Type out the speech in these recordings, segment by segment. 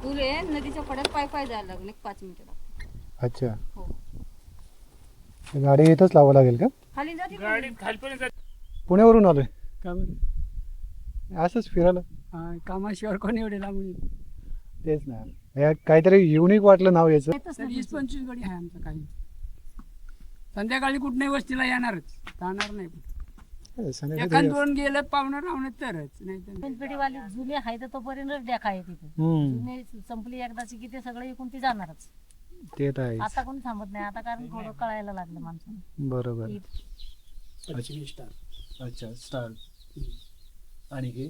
पूल आहे नदीच्या कड्यात पाय जायला लागले 5 मिनिटं लागतात. अच्छा, हो गाडी इथंच लावावं लागेल का? खाली जाते गाडी खालपर्यंत जाते. पुण्यावरून आलोय का बरं? असंच फिरायला. कामाशिवाय कोण एवढे लांबून तेच ना, या काहीतरी युनिक वाटलं नाव याचं. येतच तर नाही. 20-25 गडी आहे आमचं काही. संध्याकाळी कुठल्याही वस्तीला येणारच, राहणार नाही. संध्याकाळी एखाद दोन गेलं पाहुणं राहणं तरच, नाही तर पिढीवाली जुने आहे तर तोपर्यंत डेखा आहे तिथे. हम्म, जुने संपली एकदाची की ते सगळे इकून ती जाणारच. ते तर आहे. आता कोणी थांबत नाही आता, कारण थोडं कळायला लागलं माणसाला. बरोबर. स्टार. अच्छा, स्टार. आणि हे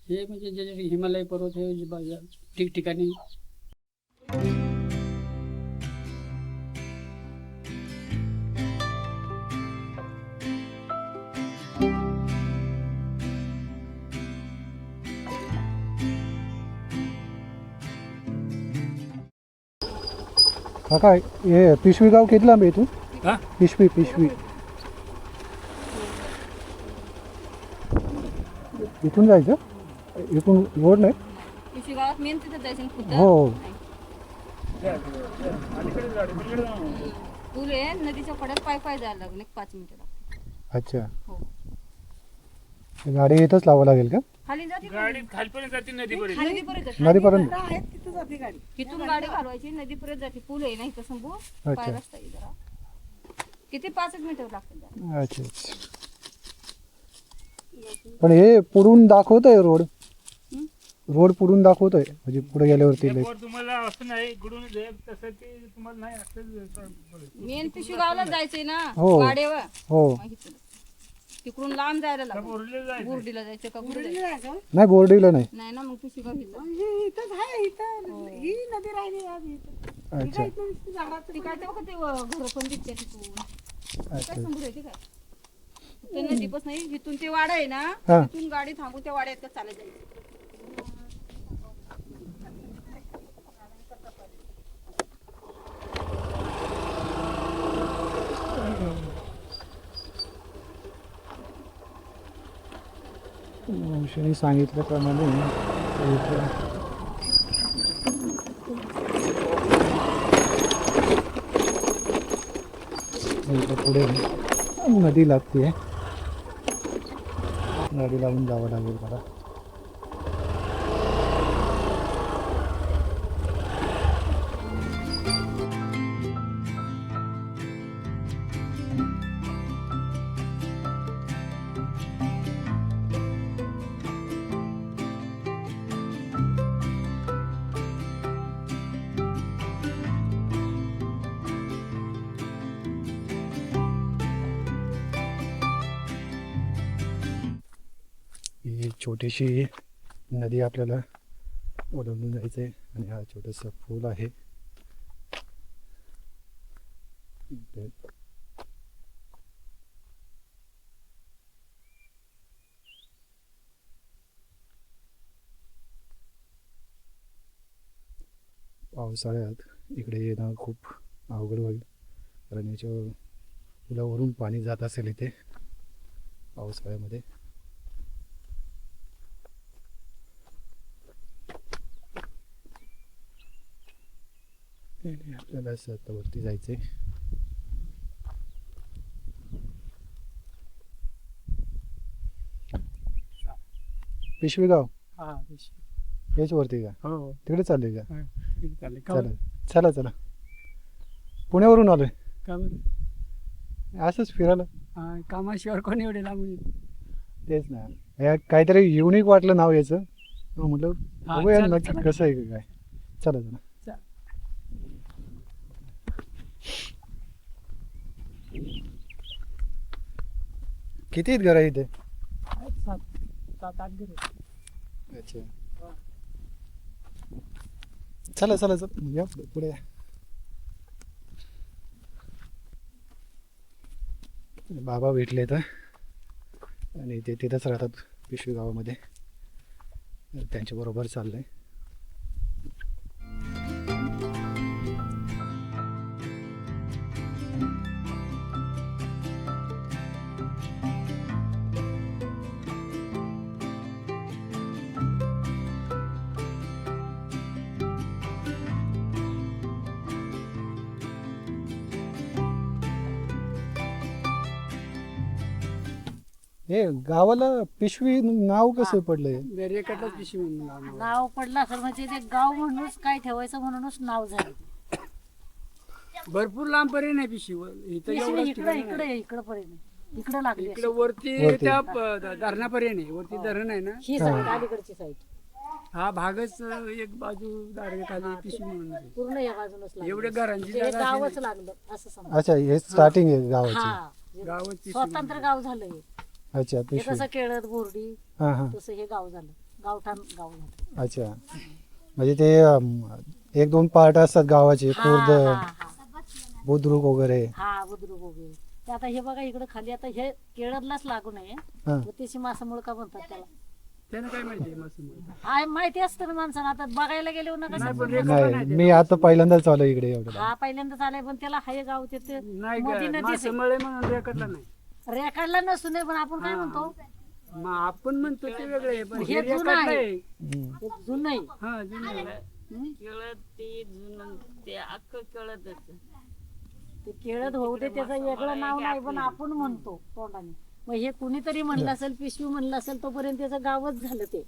हे म्हणजे जे हिमालय पर्वत हे ठिकठिकाणी काका, हे पिशवी गाव किती लांब आहे इथून? हा? पिशवी इथून जायचं? इथून रोड नाही? पिशवी गावात मेन तिथे जायचं खुद्द. हो. पूल आहे नदीच्या कड्यात पाय जायला लागले 5 मिनिटं लागतात. अच्छा, हो गाडी इथंच लावावं लागेल का? खाली जाते गाडी खालपर्यंत जाते नदीपर्यंत. नदीपर्यंत जाते. नदीपर्यंत. तिथून गाडी घालवायची नदीपर्यंत जाते. पूल आहे ना इथं समोर, अच्छा. पाय रस्ता आहे जरा. किती 5 मिनिटं लागतात जायला. अच्छा. पण हे पुढून दाखवतोय रोड पुढून दाखवतोय, म्हणजे पुढे गेल्यावरती लय. वर तुम्हाला असं नाही गुडून जाईल तसं ते तुम्हाला नाही असं. मेन पिशवी गावाला जायचंय ना हो. गाडीवर. हो, मग इथून. तिकडून लांब जायला लागलं. बोरले जायचं. बोर्डीला जायचं का कुठे जायचं? नाही बोर्डीला नाही. नाही ना, मग पिशवी गाव इथं. अच्छा, ती काय तेव्हा ते घर पण दिसते तिथून. काय अच्छा. समोर आहे ते काय? ते नदीपास नाही, इथून ते वाडा आहे ना, हा. तिथून गाडी थांबून त्या वाड्यात चालत जायचं. वंशाने सांगितल्याप्रमाणे इथं पुढे नदी लागते, गाडी लावून जावं लागेल मला. ही छोटीशी नदी आपल्याला ओलांडून जायचं आहे, आणि हा छोटासा पूल आहे. इथे पावसाळ्यात इकडे येणं खूप अवघड होईल, कारण याच्या पुलावरून पाणी जात असेल इथे पावसाळ्यामध्ये. आणि आपल्याला असं आता वरती जायचंय. पिशवी गाव हेच वरती का? हो तिकडे चालले का? चालेल. का चला चला चला, पुण्यावरून आलोय का बरं? असंच फिरायला. कामाशिवाय कोण एवढे लांबून तेच ना, या काहीतरी युनिक वाटलं नाव याचं, म्हटलं हा, बघूया चला, नक्की चला. कसं आहे का काय. चला चला. चला. किती आहेत घरं इथे? 7-8 घरी. अच्छा, चला चला चला, या पुढे या. बाबा भेटले तर, आणि ते तिथंच राहतात पिशवी गावामध्ये, त्यांच्याबरोबर चाललंय. हे गावाला पिशवी नाव कसं पडलंय? दर्याकाठलाच पिशवी म्हणून नाव आहे. नाव पडलं असेल म्हणजे ते गाव म्हणूनच काय ठेवायचं म्हणूनच नाव झालं भरपूर लांब पर्यंत आहे पिशवी इथं पिशवी एवढंच इकडे ठिकाण इकडे आहे. इकडं पर्यंत इकडं लागली इकडे अशी. वरती त्या धरणापर्यंत आहे. वरती धरण आहे ना, ही साईड अलीकडची साईड हा भागच एक बाजू दारखाली पिशवी म्हणून आहे. पूर्ण या बाजूनच लागली. एवढे घरांची ते जागा गावच असेल. लागलं असं समजा. अच्छा, हे स्टार्टिंग आहे गावाची. हा गावात पिशवी स्वतंत्र गाव झालं हे. अच्छा, हे पिशवी. कसं केळद बोर्डी हा हा. तसं हे गाव झालं, गावठाण गाव झालं. अच्छा, म्हणजे ते एक दोन पार्ट असतात गावाचे, खुर्द, बुद्रुक वगैरे. हा बुद्रुक वगैरे. ते आता हे बघा इकडे खाली आता हे केळदलाच लागून आहे. हा. त्याची मासा मुळका म्हणतात त्याला. त्यानं काय माहिती आहे मस्त म्हणून. हाय माहिती असतं ना माणसाला, आता बघायला गेले ना कसं. नाही, पण रेकॉर्ड नाही, मी आता पहिल्यांदाच आलो इकडे एवढं. हा पहिल्यांदाच आलाय पण त्याला हाय गाव ते नाही मोदी नदीच आहे. मासमळे म्हणून रेकॉर्डला नाही. रेकॉर्डला नसू नये पण आपण काय म्हणतो मग आपण म्हणतो ते वेगळे आहे, पण हे हे जुनं रेकॉर्डला आहे. आहे. ते जुनं आहे. हा जुनं आहे. केळत ते जुनं ते अख्खं कळतच ते केळद होऊ दे त्याचं वेगळं नाव नाही पण आपण म्हणतो तोंडाने. मग हे कुणीतरी म्हणलं असेल पिशवी म्हणलं असेल तोपर्यंत त्याचं गावच झालं ते.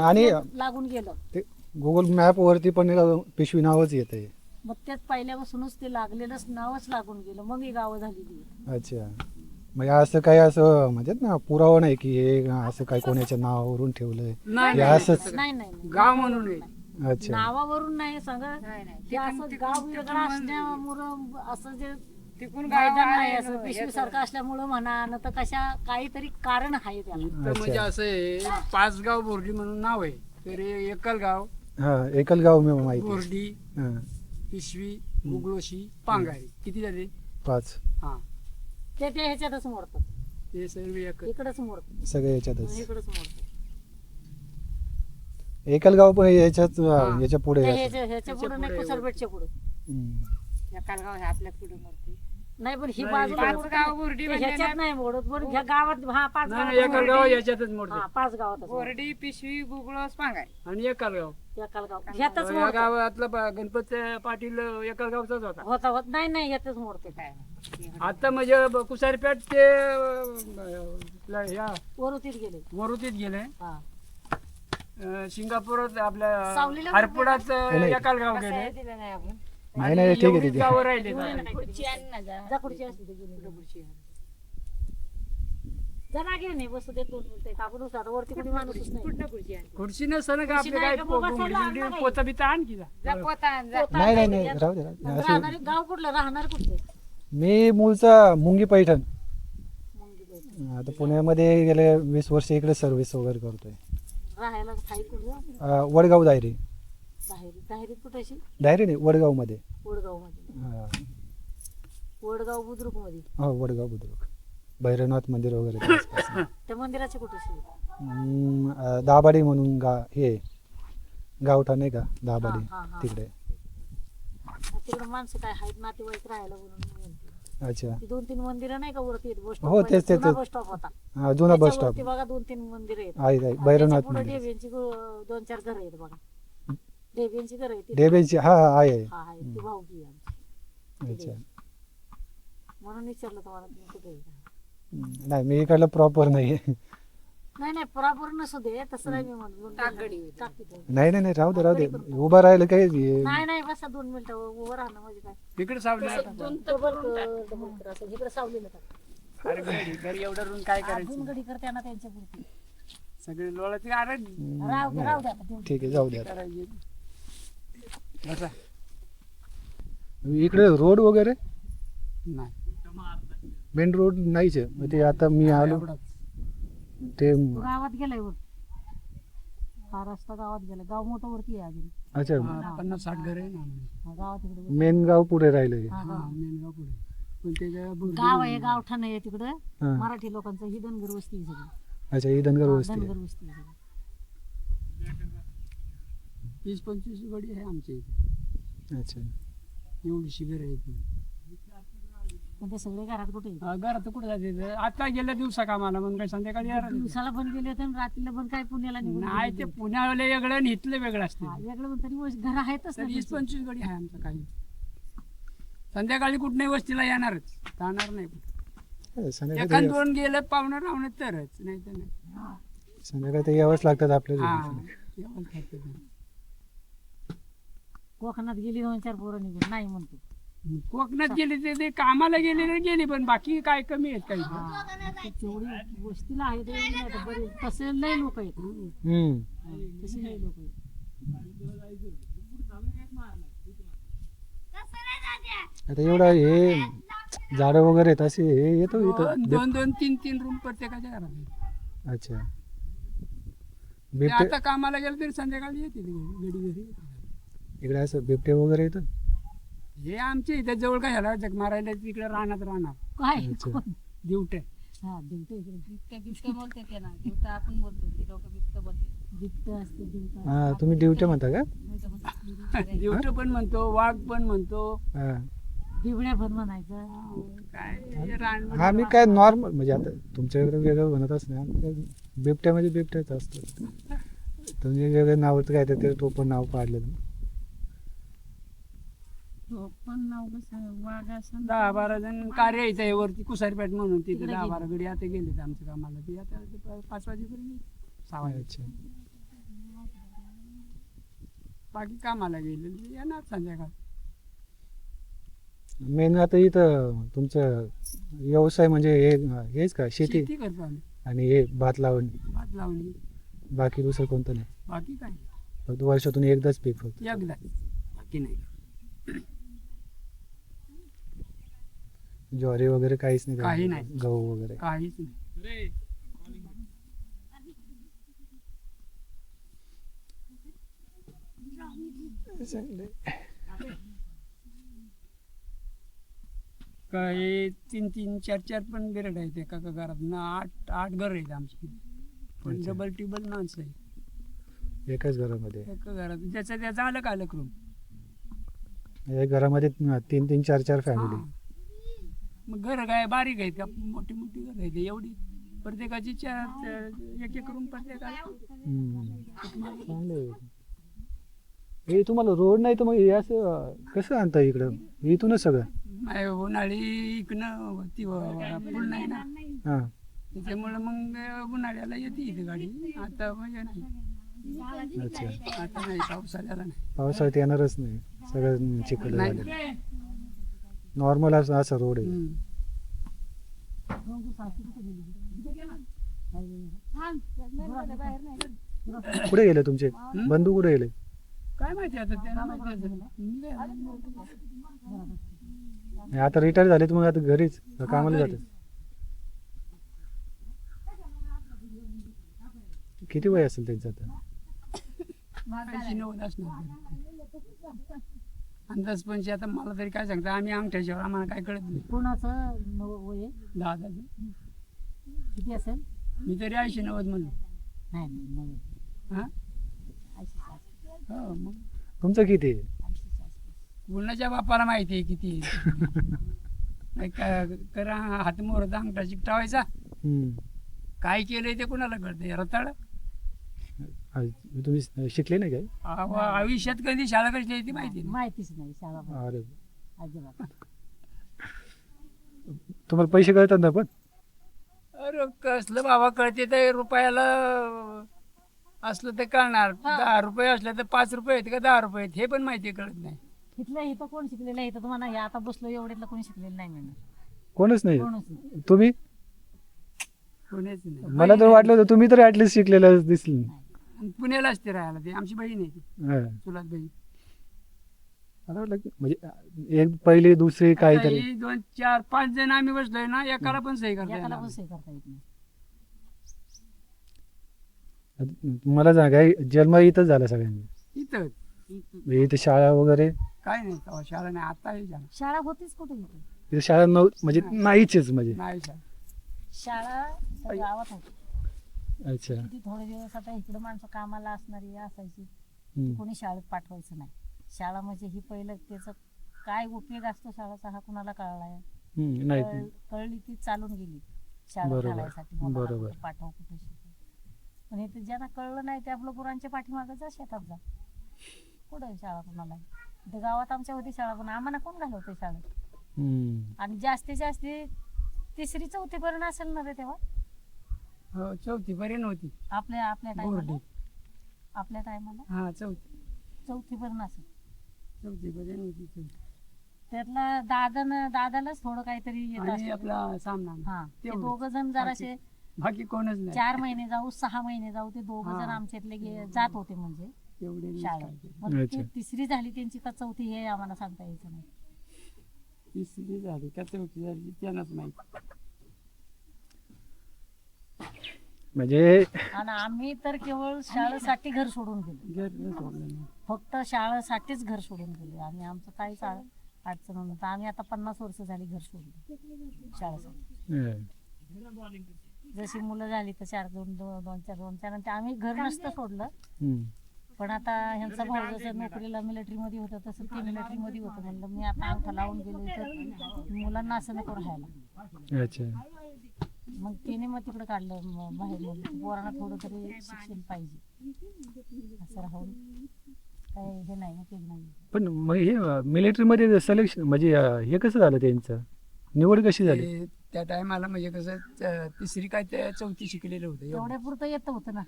आणि लागून गेलं ते गुगल मॅप वरती पण पिशवी नावच येत आहे. मग त्यात पहिल्यापासूनच ते लागलेलंच नावच लागून गेलं मग ही गावं झालेली. अच्छा, म्हणजे असं काही असं म्हणतात ना पुरावा नाही की हे असं काही कोणाच्या नावावरून ठेवलंय. नाही हे असंच. नाही नाही नाही. गाव म्हणून आहे. अच्छा, नावावरून नाही सांगा ते असं गाव वेगळं असल्यामुळं असं जे तिकून मैदान नाही असं पिशवी सारखं असल्यामुळं म्हणा न तर कशा काहीतरी कारण आहे त्याला. तर म्हणजे असं आहे, पाचगाव बोर्डी म्हणून नाव आहे. तर हे एकलगाव, हा एकलगाव मी माहिती. बोर्डी, हा, पिशवी, गुगलोशी, पांगारी किती झाले? 5 हा, ते ह्याच्यातच मोडतात, हे सर्व एक. इकडंच मोडतात, सगळे याच्यातच. इकडंच मोडतात. एकलगाव पण याच्यात याच्या पुढे आहे. ह्याच्या पुढे नाही कुसरबेटच्या पुढे. हम्म. कालगाव हे आपल्या पुढे मोडते नाही पण ही नाही, बाजूला पाच मोडतात. गाव बोर्डी ते म्हणजे ह्याच्यात नाही मोडत पण ह्या गावात हा 5 नाही गावात एकलगाव याच्यातच मोडते. हा 5 गावात बोर्डी पिशवी गुगळस पांगाय आणि एकलगाव त्या कालगाव ह्यातच या मोडतात. गावातला गणपत पाटील एकलगावचाच होता. होता होत नाही नाही ह्यातच मोडते काय आता म्हणजे कुसारपेठ ते ह्या वरुतीत गेले. वरुतीत गेले. हा सिंगापूरात आपल्या सावलीला हरपुडात नाही. एकलगाव गेले. दिलं नाही आपण नाही नाही ठीक आहे एवढीच ठीक गावं राहिली. खुर्ची आण ना जा. जा खुर्ची असते ते घेऊन ये. जरा घे नाही बसू दे 2 मिनिटं आपण आता वरती कोणी माणूसच नाही. कुठनं खुर्ची आण खुर्ची नसतं का आपले नाही काय का बाबा, चला, आणा काही. पोता बिता आण की जा. जा पोता आण जा. पोता नाही नाही नाही नाही त्याच्यात. राहू दे राहू दे. असं राहणारे गाव कुठलं राहणार कुठले मी मूळचा मुंगी पैठण. मुंगी बाई. आता पुण्यामध्ये गेले 20 वर्ष इकडे सर्व्हिस वगैरे करतोय. राहायला थाई कुठलं वडगाव दायरी. दाहेरीत कुठे अशी दायरी नाही, वडगाव मध्ये. वडगाव मध्ये. वडगाव बुद्रुक मध्ये. हो वडगाव बुद्रुक, भैरवनाथ मंदिर वगैरे त्या आसपास. त्या मंदिराची कुठेशी दाभाडी म्हणून हे गावठा नाही का दाभाडी, हा, हा, हा. तिकडे. तिकडे माणसं काय आहेत नातेवाईक राहायला म्हणून म्हणते. अच्छा, ती 2-3 मंदिरं नाही का वरती बस हो, तेच, तेच. बस स्टॉप होता हा जुना बस स्टॉप त्याच्यावरती बघा 2-3 मंदिर आहेत. आहे भैरवनाथ पुढे मंदिर. देव्यांची 2-4 घर आहेत बघा. देव्यांची घर आहेत. देवेची हा हा आहे. हा आहे ती भाऊकी आहे आमची. अच्छा, म्हणून विचारलं तुम्हाला तुम्ही कुठे आहे का? नाही मी इकडलं प्रॉपर नाही. नाही नाही प्रॉपर नसू दे तसं नाही मी म्हणतो. टाकगडी होती. टाकीत आहे. नाही नाही नाही राहू दे राहू दे. उभं राहिलं काही नाही नाही बसा 2 मिनिटं उभं राहणं म्हणजे काय इकडे सावली डबल कर असं इकडे सावलेलं का अरे घरी एवढं रुन काय करायचं. अजून गडी करते ना त्यांच्या पुरती. सगळे लोळाचे अरे राहू द्या आता देऊन. ठीक आहे जाऊ दे आता. करायचे. बसा. इकडे रोड वगैरे नाही मेन रोड नाहीच आहे. मग ते आता मी आलो एवढाच. ते गावात गेलाय वर हा रस्ता गावात गेला. गाव मोठं वरती आहे अजून. अच्छा 50-60 घर आहे ना. हा, गावात इकडे मेन गाव पुढे राहिलं. हा, हा हा. मेन गाव पुढे. पण त्याच्या गाव आहे गावठाण आहे तिकडं. हा. मराठी लोकांचं ही धनगर वस्ती आहे सगळी. अच्छा ही धनगर हा, वस्ती आहे. धनगर वस्ती आहे सगळी. 20-25 गडी आहे आमच्या इथे. अच्छा एवढीशी घर आहे इथे. पण ते सगळे घरात कुठे आहेत? घरात कुठे जायचं आता गेल्या दिवसा कामाला म्हणून काय संध्याकाळी यायला लागलं. दिवसाला पण गेले होते आणि रात्रीला पण काय पुण्याला निघून नाही ते गेले. पुण्यावाले वेगळं आणि इथलं वेगळं असते. हा, वेगळं पण तरी घर आहेतच ना तर त्याचे. 20-25 गडी आहे आमचं काही. संध्याकाळी कुठल्याही वस्तीला येणारच, जाणार नाही कुठं. संध्याकाळी एखाद तर दोन गेलं पाहुणं रावणं तरच नाही तर नाही. संध्याकाळी तर यावंच लागतात हा आपल्याला. जेवण खायचं नाही. कोकणात गेली 2-4 पोरं निघून नाही म्हणतो. कोकणात गेली ते कामाला गेलेले गेली पण बाकी काय कमी आहेत काही ते तेवढी वस्तीला आहे तेवढी नाही तर बरे तसे लय लोक आहेत. तसे लय लोक आहेत. आता एवढं हे झाडं वगैरे आहेत असे हे येतो इथं. 2-2, 3-3 रूम प्रत्येकाच्या घरात आहेत. अच्छा. ते बिबटे आता कामाला गेलं तरी संध्याकाळी येते गडी घरी. इकडे असं बिबटे वगैरे येतं. हे आमच्या इथे जवळ काय ह्याला जग मारायला तिकडे राहणार काय अच्छा. कोण? दिवटे हा दिवटे इकडे बिबट्या बोलते ते ना बिबट्या आपण बोलतो ते लोक बिबट्या बोलते दिवट असते दिवट हा तुम्ही ड्युटी म्हणता का? दिवटे पण म्हणतो वाघ पण म्हणतो. हा. बिबड्या पण म्हणायचं. काय हे रान हा मी काय नॉर्मल म्हणजे आता तुमच्याकडे वेगळं म्हणतच नाही आमच्याकडे बिबट्या म्हणजे बिबट्याच असतं. तुम्ही वेगळं नाव काय ते तो पण नाव पाडलं. पण नाव कसं वाघ असं 10-12 जण कार्य इथे आहे वरती कुसारीपेठ म्हणून तिथे तिकडे 10-12 गडी आता गेलेत आमच्या कामाला. ती आता 5 वाजेपर्यंत 6 वाजे अच्छा. बाकी कामाला गेलेले येणार संध्याकाळ. मेन आता इथं तुमचं व्यवसाय म्हणजे हेच का शेती शेती करतो आम्ही. आणि हे भात लावणी भात लावणी बाकी दुसरं कोणतं नाही. बाकी काय फक्त वर्षातून एकदाच पीक फक्त. एकदा बाकी नाही. ज्वारी वगैरे काहीच नाही. काही नाही. गहू वगैरे काहीच नाही. काही 3-3, 4-4 पण बिरड आहेत एका घरात ना. 8 घर आहेत आमची पण अच्छा. डबल टिबल माणसं आहेत एकाच घरामध्ये. एका घरात ज्याचा त्याचा अलग अलग रूम. या घरामध्ये 3-3, 4-4 फॅमिली. मग घर काय बारीक आहेत का मोठी मोठी घर आहेत एवढी प्रत्येकाची 1-1 रूम प्रत्येकाला. चांगलं. हे तुम्हाला रोड नाही तर मग हे असं कसं आणता इकडं इथूनच सगळं? नाही, उन्हाळी इकडनं ती पूल नाही ना हां. त्याच्यामुळं मग उन्हाळ्याला येते इथे गाडी. आता म्हणजे नाही. अच्छा. आता नाही पावसाळ्याला नाही. पावसाळ्यात येणारच नाही सगळं चिखल नाही. झालं. नॉर्मल असा रोड आहे. हम्म. कुठे गेले तुमचे बंधू कुठे गेले? काय माहिती आता त्यांना माहिती असेल. आता रिटायर झाले तर मग आता घरीच का कामाला घरी. जातात? किती वय असेल त्यांचं आता? 80-90 असणार. अंदाज पण आता मला तरी काय सांगता आम्ही अंगठ्याशिवाय आम्हाला काय कळत नाही. कोणाचं वय आहे? 10 किती असेल? मी तरी 80-90 म्हणलो. नाही नाही हा 80. हो मग तुमचं किती आहे? गुणाच्या बापाला माहिती आहे किती नाही करा हात मोरत अंगठा चिकटावायचा. हम्म. काय केलंय ते कुणाला कळतंय रताळ. तुम्ही शिकले नाही काय? आयुष्यात कधी शाळा कशी ती माहिती नाही. माहितीच नाही शाळा पण. अरे अजिबात. तुम्हाला पैसे कळतात ना पण? अरे कसलं बाबा कळते ते रुपयाला असलं तर कळणार. 10 रुपये असले तर 5 रुपये आहेत का 10 रुपये आहेत हे पण माहिती कळत नाही. इथलं इथं कोण शिकलेलं आहे? इथं तुम्हाला हे आता बसलो एवढ्यातलं कोणी शिकलेलं नाही म्हणून. कोणच नाही. कोणच नाही. तुम्ही? कोणीच नाही. मला तर वाटलं होतं तुम्ही तर ऍटलीस्ट शिकलेलं दिसलं. आणि पुण्यालाच ते राहायला ते आमची बहीण आहे ती हा. चुलत बहीण. मला वाटलं की म्हणजे एक पहिली दुसरी काहीतरी. 2, 4, 5 जण आम्ही बसलोय ना एकाला पण सही करता एकाला येणार पण नाही. सही करता येत नाही. मला सांगा जन्म इथंच झाला सगळ्यांनी? इथं म्हणजे इथे शाळा वगैरे? काय नाही तेव्हा शाळा नाही आता झाला. शाळा होतीच कुठे इथे? इथे शाळा म्हणजे नाहीच म्हणजे. नाही शाळा. शाळा तर गावात होती. अच्छा. किती थोडे दिवस आता इकडे माणसं कामाला असणारी असायची. हम्म. कोणी शाळेत पाठवायचं नाही. शाळा म्हणजे ही पहिलं त्याचं काय उपयोग असतो शाळेचा हा कुणाला कळलाय? नाही. कळली ती चालून गेली शाळा बरोबर. घालायसाठी मुलाला बरोबर. कुठं पाठव कुठे शिकव. पण इथे ज्यांना कळलं नाही ते आपलं गुरांच्या पाठीमागं जा शेतात जा. कुठं आहे शाळा कुणाला? इथे गावात आमच्या होती शाळा पण आम्हाला कोण घालवते शाळेत? हम्म. आणि जास्तीत जास्त तिसरी चौथी पर्यंत असेल ना रे तेव्हा हो, चौथी पर्यंत होती आपल्या आपल्या बोर्डी. टायमाला आपल्या टायमाला हा चौथी चौथी पर्यंत असेल. चौथी पर्यंत होती चौथी. त्यातला दादालाच थोडं काहीतरी येत आणि असतं. आपला सामना हा ते तेवढंच. दोघ जण जराशे बाकी कोणच नाही 4 महिने जाऊ 6 महिने जाऊ ते दोघ हा. जण आमच्यातले जात होते म्हणजे तेवढे नाही शाळेत. काय केलं. मग ती अच्छा. तिसरी झाली त्यांची का चौथी हे आम्हाला सांगता यायचं नाही. तिसरी झाली का चौथी झाली त्यांनाच माहिती. म्हणजे आणि आम्ही तर केवळ शाळेसाठी घर सोडून गेलो. घर नाही सोडलं नाही. फक्त शाळेसाठीच घर सोडून गेलो आणि आमचं काहीच अडचण नव्हतं. आम्ही आता 50 वर्ष झाली घर सोडलं शाळेसाठी. हं. जशी मुलं झाली तर 2-4 नंतर आम्ही घर नसतं सोडलं. हं. पण आता ह्यांचा भाऊ जसं नोकरीला मिलिटरी मध्ये होतं तसं ते मिलिटरी मध्ये होतं. म्हणलं मी आता अंगठा लावून गेलो तर मुलांना असं नको राहायला. अच्छा. मग तिने मग तिकडे काढलं बाहेर. मग पोरांना थोडं तरी शिक्षण पाहिजे असं राहून काय हे नाही उपयोग नाही. पण मग हे मिलिटरीमध्ये सिलेक्शन म्हणजे हे कसं झालं त्यांचं, निवड कशी झाली? ते त्या टायमाला म्हणजे कसं तिसरी काय ते चौथी शिकलेलं होतं एवढं. तेवढ्या पुरतं येतं होतं ना,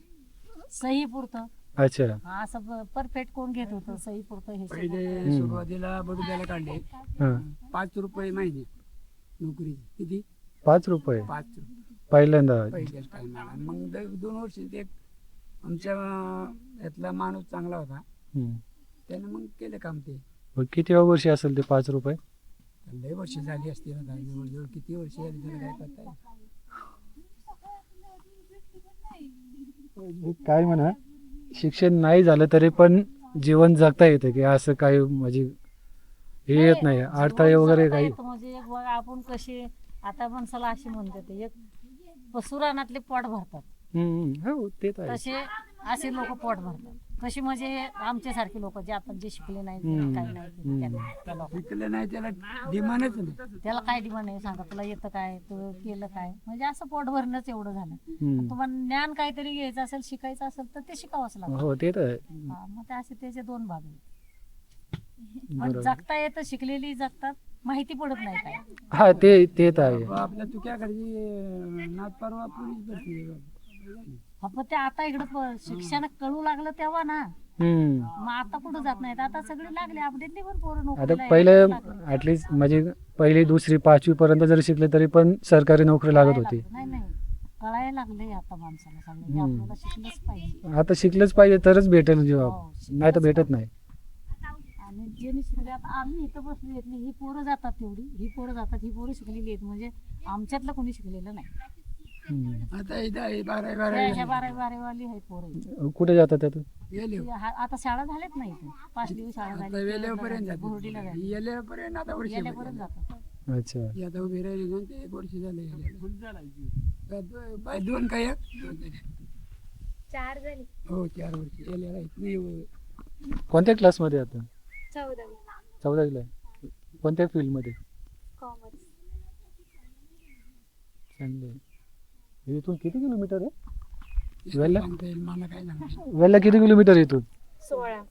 सही पुरतं. अच्छा. असं परफेक्ट कोण घेत होतं सही पुरतं हे सगळं. पहिले सुरुवातीला बडोद्याला काढले हां. 5 रुपये महिने नोकरी. किती? 5 रुपये 5 रुपये पहिल्यांदा. पहिल्याच टायमाला. मग 2 वर्ष ते आमच्या यातला माणूस चांगला होता हं. त्यानं मग केलं काम ते. मग किती वर्षी असेल ते 5 रुपये? लय वर्ष झाली असते आता जवळजवळ किती वर्ष झाली त्याला काय पत्ता आहे. काय म्हणा, शिक्षण नाही झालं तरी पण जीवन जगता येतं की असं काही म्हणजे हे येत नाही अडथळे वगैरे काही? म्हणजे एक बघा आपण कसे आता माणसाला अशी म्हणतात एक पशुरानातले पोट भरतात हो ते तर आहे. तसे असे लोक पोट भरतात. कशी म्हणजे आमच्यासारखे लोक जे आता जे शिकले नाही काही नाही त्या लोकांना. शिकलं नाही त्याला डिमांडच नाही. त्याला काय डिमांड नाही सांगा तुला येतं काय तू केलं काय म्हणजे असं पोट भरणंच एवढं झालं. हम्म. तुम्हाला ज्ञान काहीतरी घ्यायचं असेल शिकायचं असेल तर ते शिकावंच लागतं. हो ते तर आहे. हा, मग ते असे त्याचे 2 भाग आहेत. पण बरोबर. जगता येतं शिकलेली जगतात माहिती पडत नाही काय. हा ते तर आहे. आपल्या तुक्या करजी नाथ परवा पोलीस भरती. हा, पण ते आता इकडं शिक्षण कळू लागलं तेव्हा ना. मग आता कुठं जात नाहीत आता सगळे लागले अपडेटली पण पोरं आता नोकरीला पहिलं लागले. ऍटलिस्ट म्हणजे पहिली दुसरी 5वी पर्यंत जरी शिकले तरी पण सरकारी नोकरी लागत होती. नाही नाही कळायला लागले आता माणसाला सगळं हे आपल्याला शिकलंच पाहिजे. आता शिकलंच पाहिजे तरच भेटेल जॉब, हो, नाही तर भेटत नाही. आणि जे शिकले आता आम्ही इथं बसलो ही पोरं जातात तेवढी ही पोरं जातात ही पोरं शिकलेली आहेत म्हणजे आमच्यातलं कोणी शिकलेलं नाही. हम्म. आता इथं 12 ह्या 12 वाली आहेत पोरं. कुठे जातात त्यातून? गेले आता शाळा झाल्यात नाही इथे 5 दिवस शाळा आता झाली वेलेपर्यंत बोर्डीला जाते. झाली येलेपर्यंत आता वर्ष गेल्यापर्यंत जातात. अच्छा. आता उभी राहिली ना ते 1 वर्ष झाले बाय 2 काय 4 झाली. हो 4 वर्ष गेलेला इथली. कोणत्या क्लासमध्ये आता? 14वी 14वीला आहे. कोणत्या फील्डमध्ये? कॉमर्स. चांगलं आहे. इथून किती किलोमीटर आहे वेल्ला? सांगता येईल मला काय सांगता. वेल्ला किती किलोमीटर इथून? 16.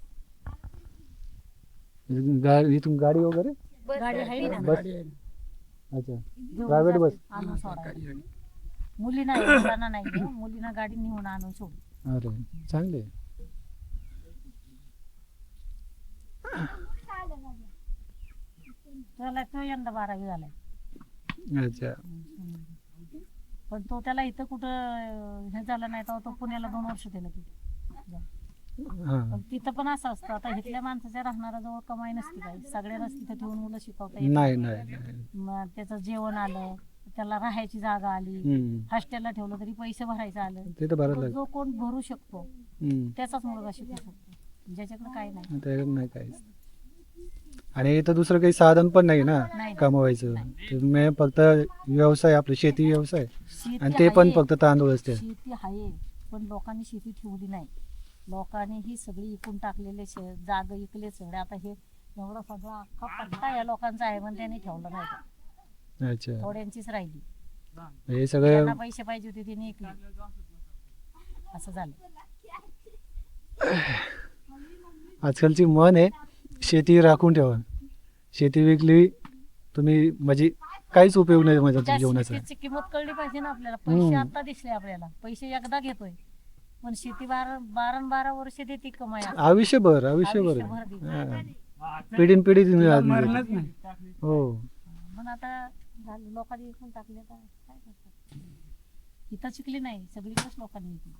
इथून गाडी वगैरे? गाडी आहे ना बस. गाडी आहे ना. अच्छा. घेऊन प्रायव्हेट जाते, बस? आणून हा, सोडायला. सरकारी गाडी. मुलींना आहे, मुलांना नाही आहे. मुलींना गाडी नेऊन आणून सोड. अरे चांगले आहे. त्याला तो यंदा 12वी झालाय. अच्छा. पण तो त्याला इथं कुठं हे झालं नाही तेव्हा तो पुण्याला 2 वर्ष दिलं तिथे. हा. पण तिथं पण असं असतं आता इथल्या माणसाच्या राहणारा जवळ कमाई नसते काही सगळ्यांनाच तिथे ठेवून मुलं शिकवता येत नाही नाही. मग त्याचं जेवण आलं त्याला राहायची जागा आली हम्म. हॉस्टेलला ठेवलं तरी पैसे भरायचं आलं ते तर भरायला तो लागेल. जो कोण भरू शकतो हम्म. त्याचाच मुलगा शिकू शकतो ज्याच्याकडे काही नाही. त्याच्याकडे नाही काहीच. आणि इथं दुसरं काही साधन पण नाही ना नाही. कमवायचं. ते फक्त व्यवसाय आपलं शेती व्यवसाय शेती आणि ते पण आहे, फक्त तांदूळ असते. शेती आहे पण लोकांनी शेती ठेवली नाही. लोकांनी ही सगळी इकून टाकलेले जाग इकले सगळे. आता हे एवढा सगळा अख्खा पट्टा या लोकांचा आहे पण त्यांनी ठेवलं नाही. अच्छा. थोड्यांचीच राहिली. हे सगळं ज्यांना पैसे पाहिजे होते त्यांनी इकले असं झालं. आजकालची मन आहे शेती राखून ठेवा. शेती विकली तुम्ही म्हणजे काहीच उपयोग नाही माझ्या त्या जीवनाचा. शेतीची किंमत कळली पाहिजे ना आपल्याला. पैसे हम्म. आता दिसले आपल्याला, पैसे एकदा घेतोय पण शेती 12 वर्ष देते कमाई आपल्याला. आयुष्यभर आयुष्यभर देते. हा. पिढीन पिढी तिला मरणच नाही. हो. पण आता झालं, लोकांनी विकून टाकले आता काय करतात. इथं शिकली नाही, सगळीकडेच लोकांनी विकली.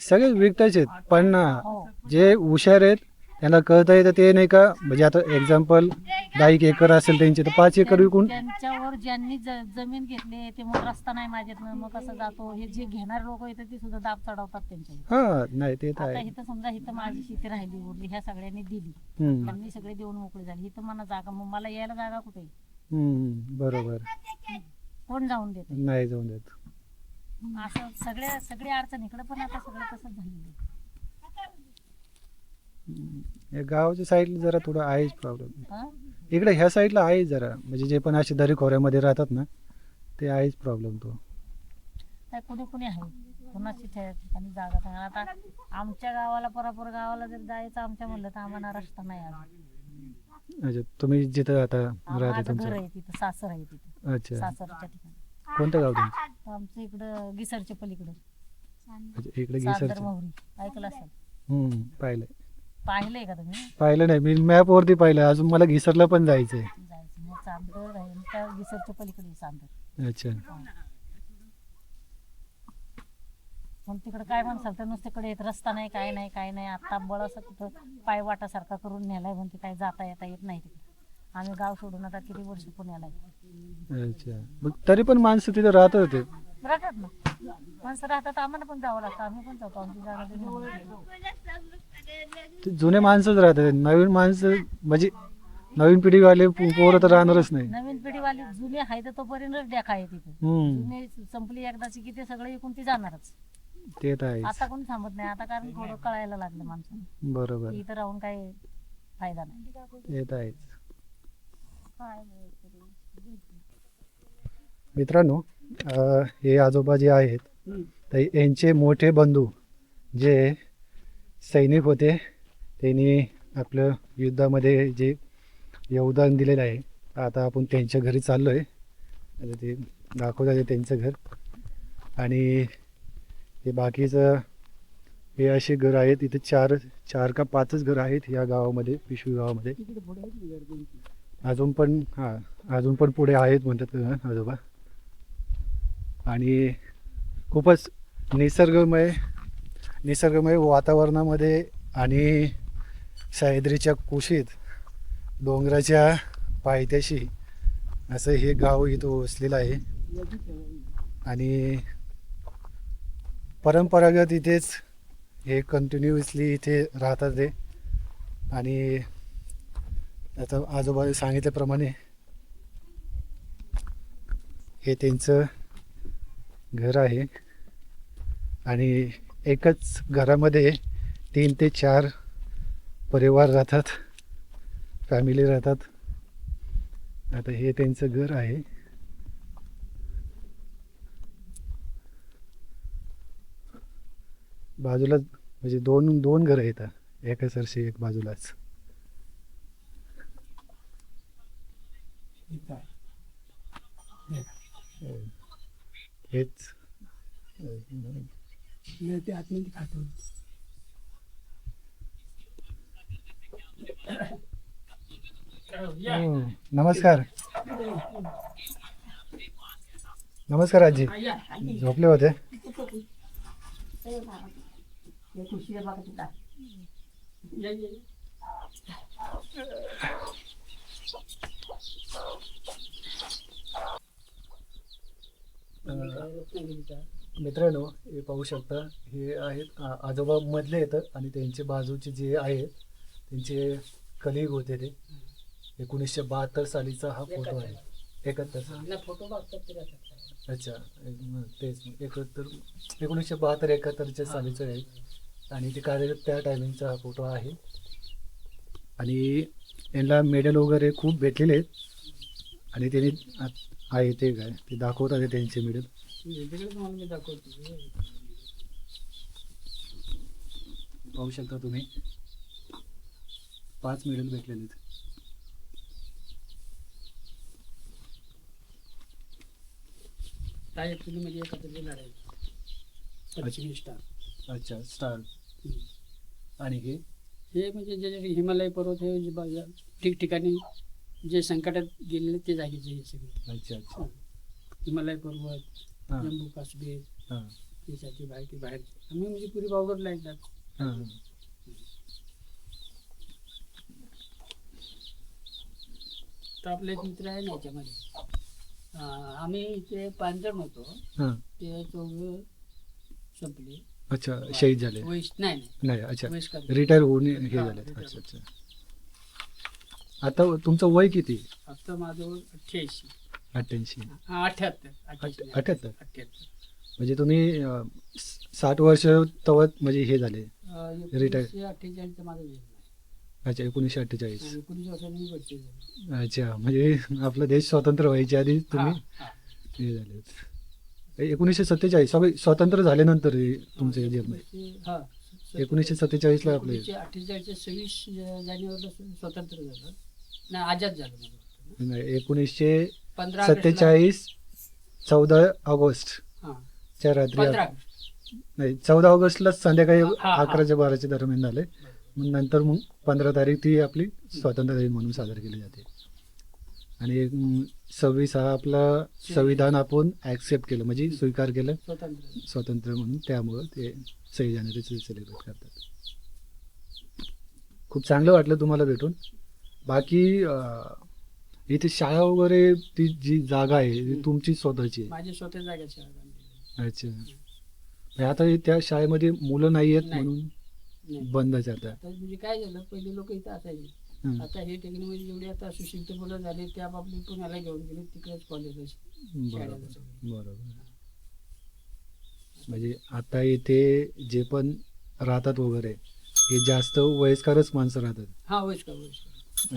सगळे विकताच आहेत पण ना हो जे हुशार आहेत त्यांना कळता येतं ते नाही का, म्हणजे आता एक्झाम्पल 10 एकर असेल त्यांचे तर 5 एकर विकून. त्यांच्यावर ज्यांनी जमीन घेतली ते मग रस्ता नाही माझ्यातनं मग कसं जातो, हे जे घेणारे लोक येतात ते सुद्धा दाब चढवतात त्यांच्यावर. हा नाही ते तर आता आहे. इथं समजा इथं माझी शेती राहिली उरली, ह्या सगळ्यांनी दिली, हम्म. त्यांनी सगळे देऊन मोकळे झाले. इथं मला जागा, मग मला यायला जागा कुठे आहे? बरोबर. कोण जाऊन देत? नाही जाऊन देत. असं सगळे अडचण इकडे पण आता सगळं तसंच झालेलं आहे. या गावाच्या साईडला जरा थोडं आहेच प्रॉब्लेम. हा? इकडे ह्या साईडला आहे जरा, म्हणजे जे पण असे दरी खोऱ्यामध्ये राहतात ना ते आहेच प्रॉब्लेम तो. काय कुणी आहे कुणाची ठिकाणी जागा नाही. आता आमच्या गावाला परापूर गावाला जर जायचं आमच्या म्हणलं तर आम्हाला रस्ता नाही अजून. अच्छा तुम्ही जिथं आता राहते माझं घर तुमचं. आहे तिथं, सासर आहे तिथं, अच्छा सासरच्या ठिकाणी. कोणतं गाव तुमचं? आमचं इकडं गिसरच्या पलीकडं अच्छा, इकडे सादर घिसरचं. मोहरी ऐकलं असेल. पाहिलंय. पाहिलंय का तुम्ही? पाहिलं नाही मी मॅपवरती पाहिलं, अजून मला घिसरला पण जायचंय. जायचं मग चांदर आहे त्या गिसरच्या पलीकडे आहे चांदर. अच्छा. पण तिकडे काय म्हणसाल तर नुसतीकडे येत रस्ता नाही, काय नाही काय नाही. आता बळ असं तिथं पाय वाटासारखा करून नेलाय, म्हणते काय जाता येत नाही तिकडे. आम्ही गाव सोडून आता किती वर्ष पुण्याला आहे. अच्छा मग तरी पण माणसं तिथं राहत होते. राहतात ना माणसं राहतात, आम्हाला पण जावं लागतं, आम्ही पण जातो, आमची जागा दिली. ते जुने माणसंच राहतात, नवीन माणसं म्हणजे नवीन पिढीवाले पोरं तर राहणारच नाही. नवीन पिढीवाली जुने आहे तर तोपर्यंत देखा आहे तिथे. जुने संपली एकदाची की ते सगळे इकून ती जाणारच. ते तर आहे. आता कोणी थांबत नाही, आता कारण थोडं कळायला लागलं माणसाला बरोबर. की इथं राहून काही फायदा नाही. ते तर आहेच. मित्रांनो हे आजोबा जे आहेत तर यांचे मोठे बंधू जे सैनिक होते, त्यांनी आपलं युद्धामध्ये जे योगदान दिलेलं आहे. आता आपण त्यांच्या घरी चाललो आहे. आता ते दाखवतात आहे त्यांचं घर. आणि हे बाकीचं हे असे घर आहेत. इथे चार का 5च घर आहेत या गावामध्ये, पिशवी गावामध्ये. अजून पण पुढे आहेत म्हणतात आजोबा. आणि खूपच निसर्गमय वातावरणामध्ये आणि सह्याद्रीच्या कुशीत डोंगराच्या पायथ्याशी असं हे गाव इथं वसलेलं आहे. आणि परंपरागत इथेच हे कंटिन्युअसली इथे राहतात ते. आणि आता आजोबाने सांगितल्याप्रमाणे हे त्यांचं घर आहे. आणि एकच घरामध्ये 3 ते 4 परिवार राहतात, फॅमिली राहतात. आता हे त्यांचं घर आहे. बाजूला म्हणजे दोन घरं आहेत एका सरशी, एक बाजूलाच. हेच ते आतमध्ये खातो. नमस्कार. नमस्कार आजी. झोपले होते? मित्रांनो हे पाहू शकता, हे आहेत आजोबा मधले येतात आणि त्यांचे बाजूचे जे आहेत त्यांचे कलिग होते. ते 1972 सालीचा हा फोटो आहे. 71. अच्छा तेच 1972-71 सालीचं आहे. आणि ते कार्यरत त्या टायमिंगचा हा फोटो आहे. आणि यांना मेडल वगैरे खूप भेटलेले आहेत. आणि त्यांनी आहे ते काय ते दाखवतात आहे त्यांचे मेडल. पाहू शकता तुम्ही 5 मेडल भेटलेले आहेत. त्या एप्रिलमध्ये एकत्र लढायचं पश्चिमी स्टार. अच्छा स्टार. आणि हे म्हणजे जे हिमालय पर्वत हे ठिकठिकाणी जे संकटात गेलेले ते जागेचे हे सगळे. अच्छा अच्छा. हिमालय पर्वत, हां जम्मू काश्मीर, हां देशाची बाहेर आम्ही म्हणजे पुरी बावगडला एकदा. हां. तर आपले एक मित्र आहे ना याच्यामध्ये. आम्ही इथे 5 जण होतो. हां. ते 4 संपले. अच्छा शहीद झाले. नाही नाही अच्छा वयस्कर. रिटायर होऊन हे हां, झाले. retire. अच्छा अच्छा. आता तुमचं वय किती? आता माझं 88. 88. 78. 78. 78. म्हणजे तुम्ही 60 वर्ष तवत म्हणजे हे झाले. Retire. 1948 माझं जन्म आहे. अच्छा 1948. 19 वर्षांनी मी बच्चे झाले. अच्छा म्हणजे आपला देश स्वतंत्र व्हायच्या आधी तुम्ही हां. हे झाले. 1947 स्वतंत्र झाल्यानंतर हे तुमचे जन्म. 1947 ला आपले 1948 26 जानेवारीला स्वतंत्र झालं. नाही आझाद झालं मला वाटतं ना. 1947 14 ऑगस्ट हां. च्या रात्री 15 नाही 14 ऑगस्टला संध्याकाळी हां. 11-12 दरम्यान झाले. मग नंतर मग 15 तारीख ती आपली स्वातंत्र्य दिन म्हणून साजरी केली जाते. आणि 26 हा आपला संविधान आपण ऍक्सेप्ट केलं म्हणजे स्वीकार केलं स्वतंत्र. स्वातंत्र्य म्हणून. त्यामुळं ते 6 जानेवारीचं सेलिब्रेट करतात. खूप चांगलं वाटलं तुम्हाला भेटून. बाकी इथे शाळा वगैरे ती जी जागा आहे ती तुमची स्वतःची आहे? माझी स्वतः जागेची आहे. अच्छा म्हणजे आता त्या शाळेमध्ये मुलं नाही आहेत नाही. म्हणून नाही. बंदच आहे आता. आता म्हणजे काय झालं पहिले लोक इथं असायचे. हं. आता हे टेक्नॉलॉजी जेवढी आता सुशिक्षित मुलं झाले ते आपापले पुण्याला घेऊन गेले तिकडेच कॉलेज बरोबर बरोबर. म्हणजे आता इथे जे पण राहतात वगैरे हे जास्त वयस्करच माणसं राहतात. हा वयस्कर म्हणजे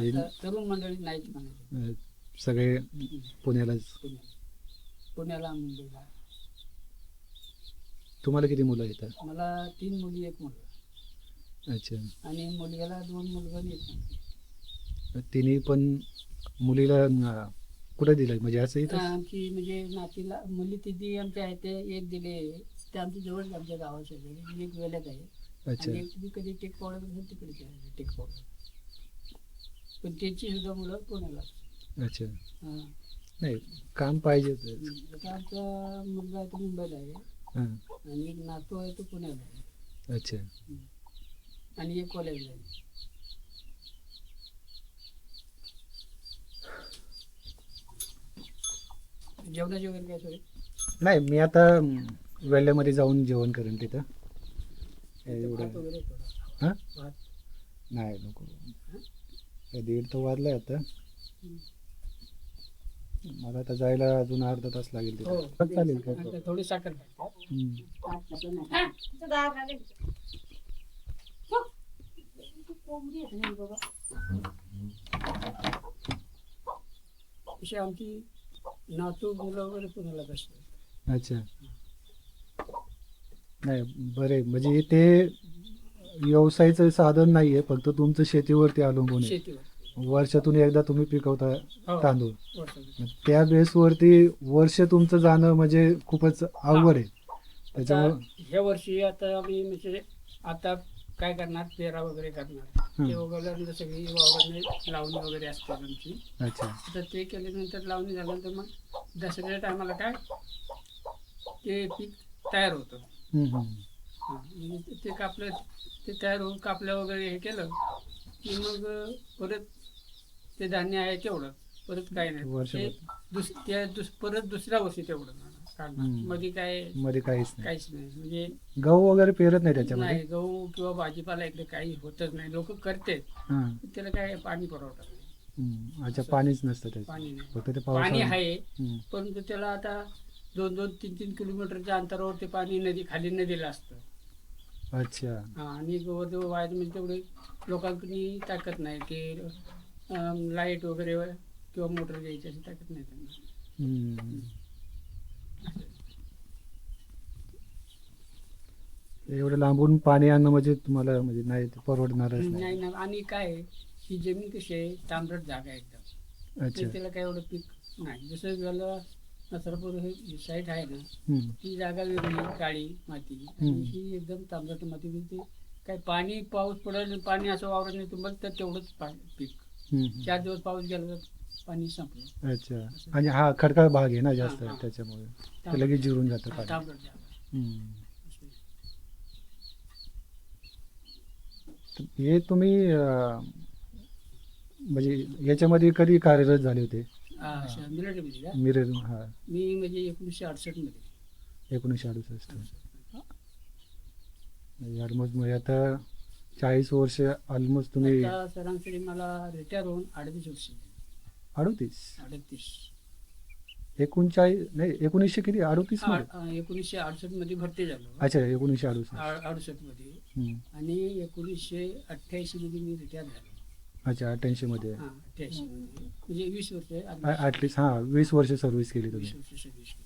आता तरुण मंडळी नाहीच म्हणाले. सगळे पुण्यालाच. पुण्याला मुंबईला. तुम्हाला किती मुलं येतात? मला 3 मुली 1 मुलगा. अच्छा आणि मुलग्याला 2 मुलगा आणि 1 मुलगी. तिन्ही पण मुलीला कुठे दिलं म्हणजे असं इथं? आमची म्हणजे नातीला मुली तिथे आमच्या आहे ते एक दिले ते आमच्या जवळ आमच्या गावाच्या जवळ. एक वेळेत आहे अच्छा आणि एक कधी टेक पावडर तिकडे आहे टेक पावडर. पण त्यांची सुद्धा मुलं पुण्याला. अच्छा हां. नाही काम पाहिजे. आता आमचा मुलगा आहे तो मुंबईला आहे हां आणि एक नातू आहे तो पुण्याला आहे अच्छा आणि एक कॉलेजला आहे. जेवणाची वगैरे काय सोय? नाही मी आता वेल्ल्यामध्ये जाऊन जेवण करेन तिथं. एवढं भात वगैरे थोडा. हां भात. नाही नको. 1:30 तर वाजलाय आता. मला आता जायला अजून अर्धा तास लागेल हो तिथे. चालेल काय आणि थोडी साखर घालते. हम्म. अशी आमची नातू मुलं वगैरे पुण्याला बसतात. अच्छा नाही बरे म्हणजे ते व्यवसायाचं साधन नाहीये फक्त तुमचं शेतीवरती अवलंबून आहे. शेतीवर वर्षातून एकदा तुम्ही पिकवता हो. तांदूळ. वर्षातून. त्या बेसवरती वर्ष तुमचं जाणं म्हणजे खूपच अवघड आहे. त्याच्यामुळं आता ह्या वर्षी आता आम्ही म्हणजे आता काय करणार पेरा वगैरे करणार. ते उगवल्यानंतर सगळी वावरांनी लावणी वगैरे असते आमची. अच्छा तर ते केल्यानंतर लावणी झाल्यानंतर मग दसऱ्याच्या टायमाला काय ते पीक तयार होतं. हम्म. हां म्हणजे ते कापलं ते तयार होऊन कापल्या वगैरे हे केलं की मग परत ते धान्य आहे तेवढं परत काय नाही वर्षभर. ते परत दुसऱ्या वर्षी तेवढं काढणार. मध्ये काय मध्ये काहीच नाही. काहीच नाही म्हणजे गहू वगैरे पेरत नाही त्याच्यामध्ये? नाही गहू किंवा भाजीपाला इकडे काही होतच नाही. लोक करते हां. त्याला काय पाणी पुरवठा नाही. अच्छा पाणीच नसतं त्याचं पाणी नाही. फक्त ते पाणी पावसाळ्यात. आहे हम्म. परंतु त्याला आता 2-2, 3-3 किलोमीटरच्या अंतरावर ते पाणी नदी खाली नदीला असतं. अच्छा आणि जवळ व्हायचं म्हणजे तेवढे लोकांकडे ताकद नाही की लाईट वगैरे किंवा मोटर घ्यायची अशी ताकद नाही त्यांना. हम्म. एवढं लांबून पाणी आणणं म्हणजे तुम्हाला म्हणजे नाही ते परवडणारच नाही नाही. ना. आणि काय आहे, ही जमीन कशी आहे तांबरट जागा आहे एकदम. अच्छा त्याला काय एवढं पीक नाही. जसं झालं नसरापूर हे साईट आहे ना, हम्म. ती जागा वेगळी काळी माती आणि ही एकदम तांबट माती. म्हणजे ते काय पाणी पाऊस पडेल पाणी असं वावरत नाही तुम्हाला तर तेवढंच पीक. हम्म. 4 दिवस पाऊस गेला तर पाणी संपलं. अच्छा. आणि हा खडकाळ भाग आहे ना जास्त हा, हा. त्याच्यामुळे ते लगेच जिरून जातं पाणी. तांबट जागा. हम्म. असं. हे तुम्ही म्हणजे याच्यामध्ये कधी कार्यरत झाले होते? अच्छा, मिलिटरीमध्ये का? मिरज हा मी म्हणजे 1968 मध्ये. 1968. ऑलमोस्ट म्हणजे आता 40 वर्ष ऑलमोस्ट तुम्ही. आता सरासरी मला रिटायर होऊन 38 वर्ष झाली. 38 38. 39 नाही 1900 किती 38 मध्ये? 1968 मध्ये भरती झालो. अच्छा 1968. 68 मध्ये. हम्म. आणि 1988 मध्ये मी रिटायर झालो. अच्छा 88 मध्ये. हा, 88 मध्ये म्हणजे 20 वर्ष. ॲटलिस्ट हां 20 वर्ष सर्व्हिस केली तुम्ही. 20 वर्ष सर्व्हिस केली.